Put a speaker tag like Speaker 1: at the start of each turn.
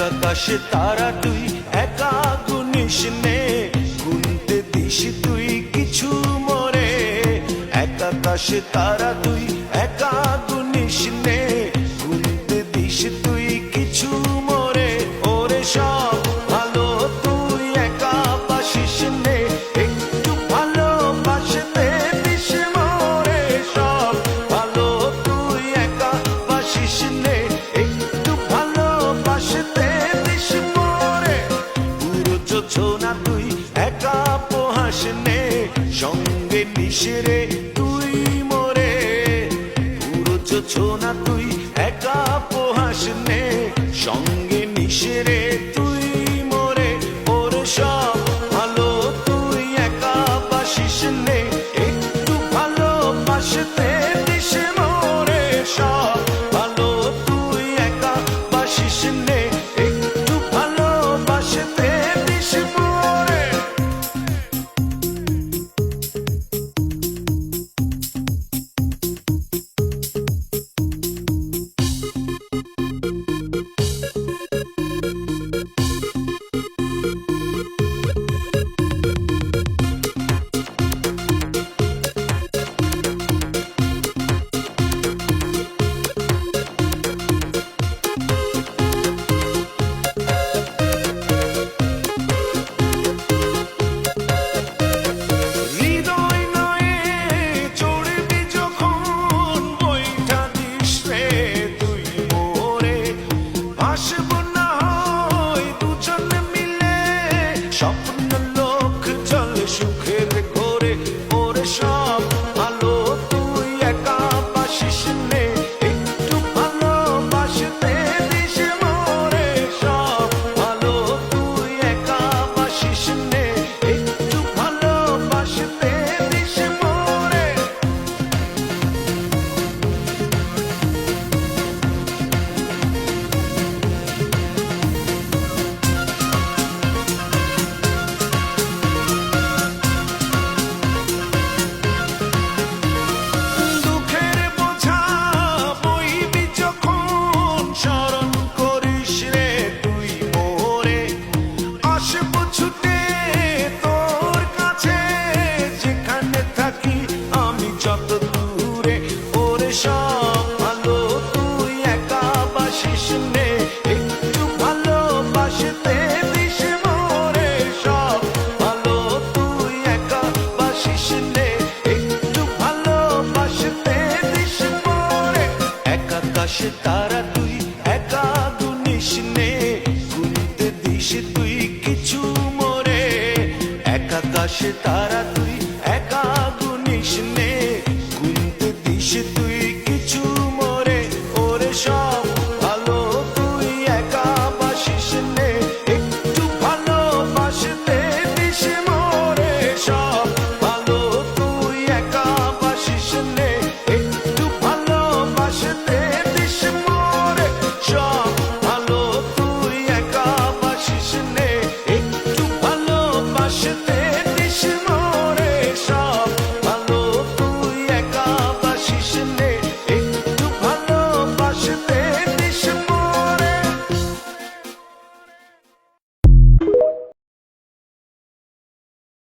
Speaker 1: আকাশে তারা তুই একা গুনিস নে, গুনতে দিস তুই কিছু মরে। এক আকাশে তারা তুই একা গুনিস নে, গুনতে দিস তুই কিছু মরে। ওরে সব ভালো তুই একা বাসিস নে, একটু ভালোবাসতে দিস মরে। সব ভালো তুই একা বাসিস নে, একটু ভালোবাসতে দিস মরে। পুরো যোছনা তুই একা পোহাস নে, সঙ্গে নিশরে তুই মরে। পুরো যোছনা তুই একা পোহাস নে, সঙ্গে নিশরে তুই মরে। ওর সব ভালো তুই একা বাসিস নে, একটু ভালোবাসতে দিস মরে। সব ভালো তুই একা বাসিস নে, একটু ভালোবাসতে দিস মরে। স্বপ্ন লোক চলে সুখের ঘোরে। ওরে সব ভালো তুই একা বাসিস নে, একটু ভালোবাসতে দিস মরে। সব ভালো তুই একা বাসিস নে, একটু ভালোবাসতে দিস মরে। সব ভালো তুই একা বাসিস নে, একটু ভালোবাসতে দিস মরে। সব ভালো তুই একা বাসিস নে, একটু ভালোবাসতে দিস মরে। এক আকাশে তারা তুই একা গুনিস নে, গুনতে দিস তুই কিছু মরে। এক আকাশে তারা